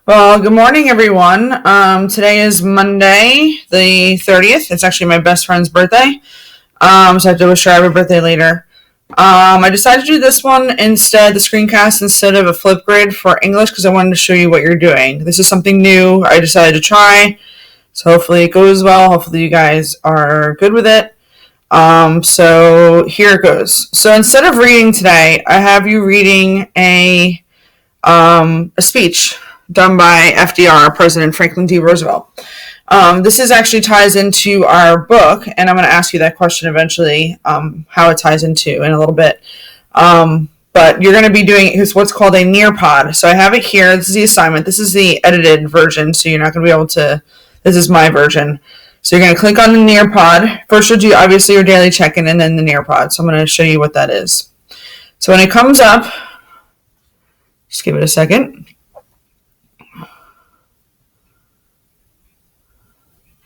Well, good morning, everyone. Today is Monday, the 30th. It's actually my best friend's birthday. So I have to wish her happy birthday later. I decided to do this one instead, the screencast, instead of a Flipgrid for English because I wanted to show you what you're doing. This is something new I decided to try. So hopefully it goes well. Hopefully you guys are good with it. So here it goes. So instead of reading today, I have you reading a speech done by FDR, President Franklin D. Roosevelt. This is actually ties into our book, and I'm going to ask you that question eventually, how it ties into in a little bit. But you're going to be doing what's called a Nearpod. So I have it here. This is the assignment. This is the edited version, so you're not going to be able to. This is my version. So you're going to click on the Nearpod. First, you'll do obviously your daily check-in, and then the Nearpod. So I'm going to show you what that is. So when it comes up, just give it a second.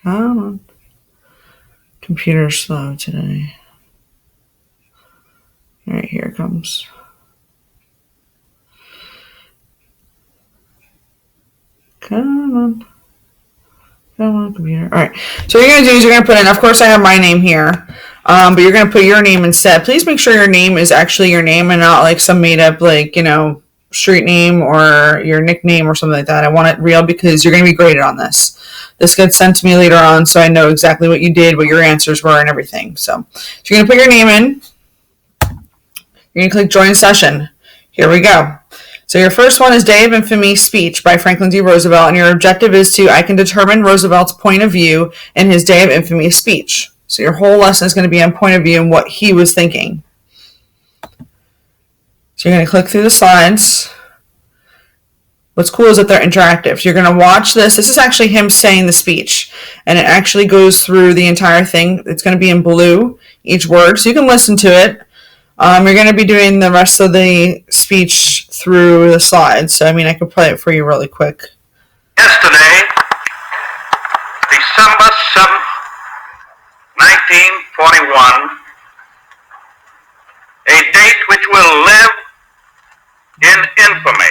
Oh, computer's slow today. All right, here it comes. Come on, computer. All right, so what you're going to do is you're going to put in, of course I have my name here, but you're going to put your name instead. Please make sure your name is actually your name and not like some made up, like, street name or your nickname or something like that. I want it real because you're going to be graded on this. This gets sent to me later on, so I know exactly what you did, what your answers were, and everything. So you're going to put your name in. You're going to click Join Session. Here we go. So your first one is Day of Infamy Speech by Franklin D. Roosevelt, and your objective is I can determine Roosevelt's point of view in his Day of Infamy speech. So your whole lesson is going to be on point of view and what he was thinking. So you're going to click through the slides. What's cool is that they're interactive. So you're going to watch this. This is actually him saying the speech, and it actually goes through the entire thing. It's going to be in blue, each word, so you can listen to it. You're going to be doing the rest of the speech through the slides. So, I could play it for you really quick. Yesterday, December 7th, 1941, a date which will live in infamy.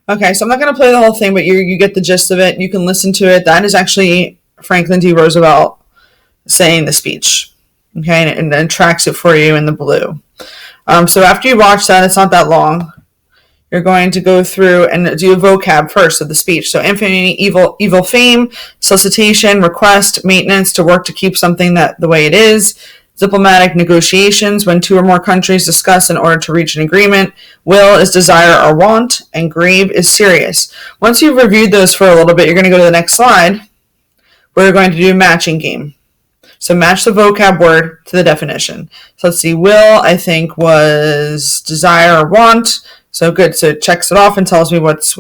Okay, so I'm not going to play the whole thing, but you get the gist of it. You can listen to it. That is actually Franklin D. Roosevelt saying the speech. Okay, and then tracks it for you in the blue. So after you watch that, it's not that long. You're going to go through and do a vocab first of the speech. So infamy, evil fame, solicitation, request, maintenance, to work to keep something the way it is. Diplomatic negotiations, when two or more countries discuss in order to reach an agreement. Will is desire or want, and grave is serious. Once you've reviewed those for a little bit, you're going to go to the next slide. We're going to do a matching game. So match the vocab word to the definition. So let's see, will, I think, was desire or want. So good, so it checks it off and tells me what's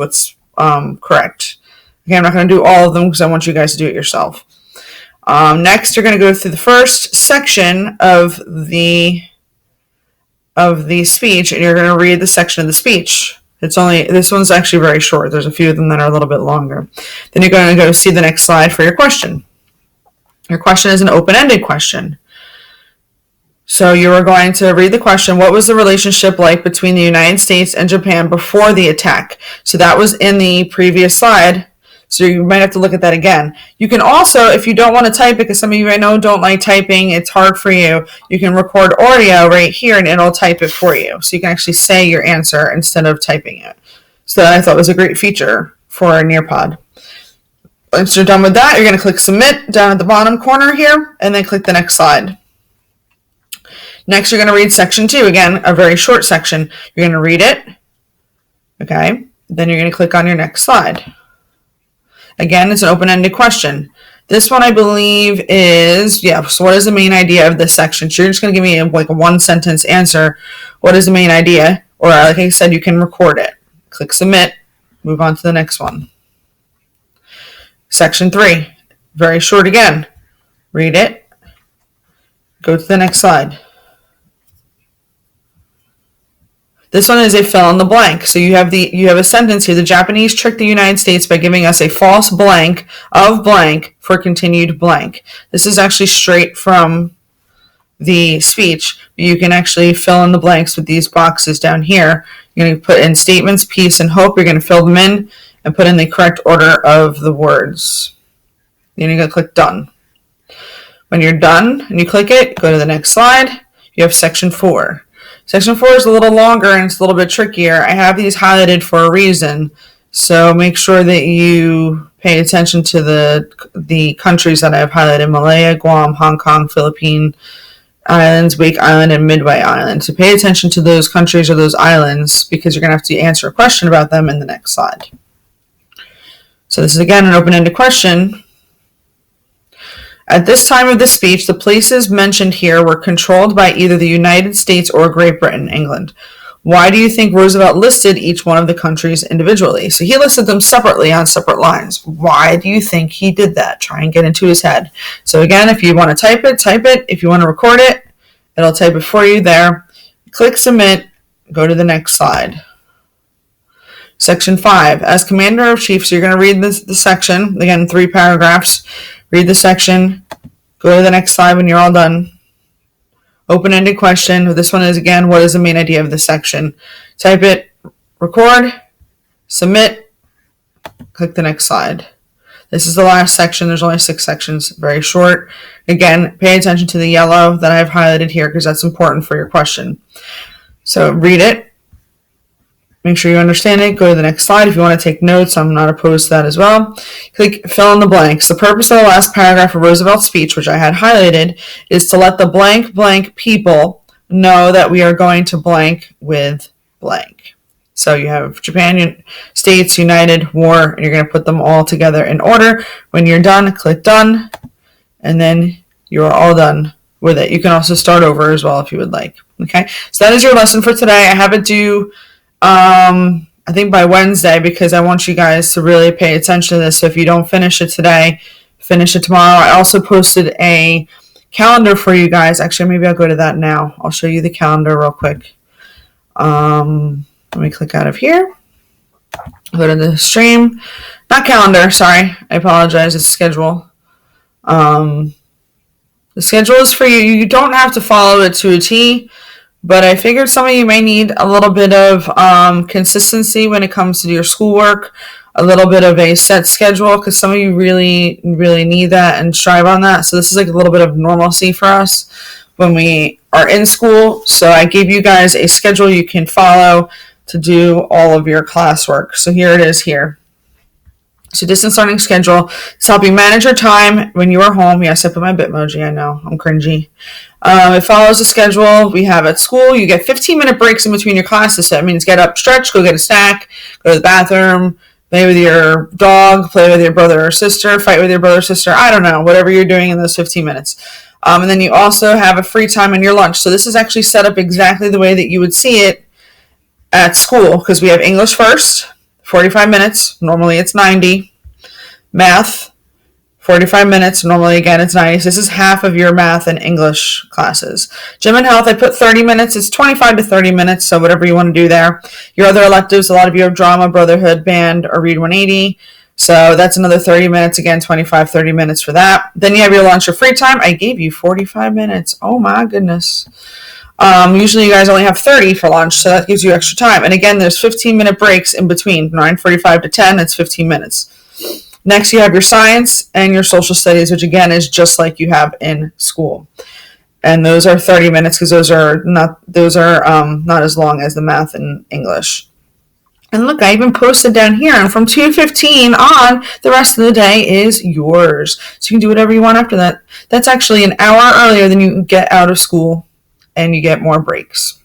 correct. Okay, I'm not going to do all of them because I want you guys to do it yourself. Next, you're going to go through the first section of the speech, and you're going to read the section of the speech. This one's actually very short. There's a few of them that are a little bit longer. Then you're going to go see the next slide for your question. Your question is an open-ended question. So you are going to read the question, what was the relationship like between the United States and Japan before the attack? So that was in the previous slide. So you might have to look at that again. You can also, if you don't want to type it, because some of you I know don't like typing, it's hard for you, you can record audio right here and it'll type it for you. So you can actually say your answer instead of typing it. So that I thought was a great feature for a Nearpod. Once you're done with that, you're going to click Submit down at the bottom corner here, and then click the next slide. Next, you're going to read section 2. Again, a very short section. You're going to read it. Okay. Then you're going to click on your next slide. Again, it's an open-ended question. This one, I believe, is, so what is the main idea of this section? So you're just going to give me a one-sentence answer. What is the main idea? Or, like I said, you can record it. Click Submit. Move on to the next one. Section 3. Very short again. Read it. Go to the next slide. This one is a fill in the blank. So you have a sentence here. The Japanese tricked the United States by giving us a false blank of blank for continued blank. This is actually straight from the speech. You can actually fill in the blanks with these boxes down here. You're going to put in statements, peace, and hope. You're going to fill them in, and put in the correct order of the words. Then you're going to click done. When you're done and you click it, go to the next slide. You have section 4. Section 4 is a little longer and it's a little bit trickier. I have these highlighted for a reason, so make sure that you pay attention to the countries that I have highlighted: Malaya, Guam, Hong Kong, Philippine Islands, Wake Island, and Midway Island. So pay attention to those countries or those islands because you're going to have to answer a question about them in the next slide. So this is again an open-ended question. At this time of the speech, the places mentioned here were controlled by either the United States or Great Britain, England. Why do you think Roosevelt listed each one of the countries individually? So he listed them separately on separate lines. Why do you think he did that? Try and get into his head. So again, if you want to type it, type it. If you want to record it, it'll type it for you there. Click submit, go to the next slide. Section 5, as Commander of Chief, so you're going to read the section, again, 3 paragraphs. Read the section, go to the next slide when you're all done. Open-ended question. This one is, again, what is the main idea of this section? Type it, record, submit, click the next slide. This is the last section. There's only 6 sections, very short. Again, pay attention to the yellow that I've highlighted here because that's important for your question. So read it. Make sure you understand it. Go to the next slide. If you want to take notes, I'm not opposed to that as well. Click fill in the blanks. The purpose of the last paragraph of Roosevelt's speech, which I had highlighted, is to let the blank blank people know that we are going to blank with blank. So you have Japan, States, United, War, and you're going to put them all together in order. When you're done, click done, and then you're all done with it. You can also start over as well if you would like. Okay, so that is your lesson for today. I have it due I think by Wednesday because I want you guys to really pay attention to this. So if you don't finish it today, finish it tomorrow. I also posted a calendar for you guys. Actually, maybe I'll go to that now. I'll show you the calendar real quick. Let me click out of here. Go to the stream. Not calendar, sorry. I apologize. It's schedule. The schedule is for you. You don't have to follow it to a T. But I figured some of you may need a little bit of consistency when it comes to your schoolwork, a little bit of a set schedule, because some of you really, really need that and strive on that. So this is like a little bit of normalcy for us when we are in school. So I gave you guys a schedule you can follow to do all of your classwork. So here it is here. So distance learning schedule. It's helping manage your time when you are home. Yes, I put my Bitmoji. I know. I'm cringy. It follows a schedule we have at school. You get 15-minute breaks in between your classes. So that means get up, stretch, go get a snack, go to the bathroom, play with your dog, play with your brother or sister, fight with your brother or sister. I don't know, whatever you're doing in those 15 minutes. And then you also have a free time in your lunch. So this is actually set up exactly the way that you would see it at school because we have English first, 45 minutes. Normally it's 90. Math, 45 minutes. Normally, again, it's 90. So this is half of your math and English classes. Gym and health, I put 30 minutes. It's 25 to 30 minutes, so whatever you want to do there. Your other electives, a lot of you have drama, brotherhood, band, or read 180. So that's another 30 minutes. Again, 25, 30 minutes for that. Then you have your lunch or free time. I gave you 45 minutes. Oh, my goodness. Usually you guys only have 30 for lunch, so that gives you extra time. And again, there's 15-minute breaks in between. 9:45 to 10, that's 15 minutes. Next, you have your science and your social studies, which again is just like you have in school. And those are 30 minutes because those are not as long as the math and English. And look, I even posted down here, and from 2:15 on, the rest of the day is yours. So you can do whatever you want after that. That's actually an hour earlier than you get out of school, and you get more breaks.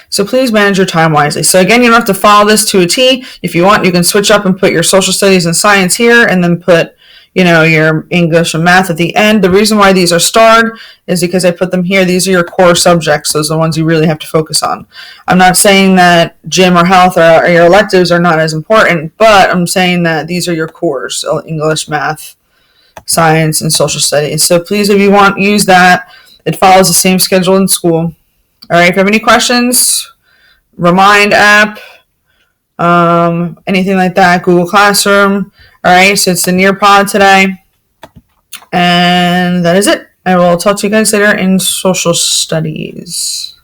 So please manage your time wisely. So again, you don't have to follow this to a T. If you want, you can switch up and put your social studies and science here and then put, your English and math at the end. The reason why these are starred is because I put them here. These are your core subjects. Those are the ones you really have to focus on. I'm not saying that gym or health or your electives are not as important, but I'm saying that these are your cores, so English, math, science, and social studies. So please, if you want, use that. It follows the same schedule in school. All right, if you have any questions, Remind app, anything like that, Google Classroom. All right, so it's the Nearpod today. And that is it. I will talk to you guys later in social studies.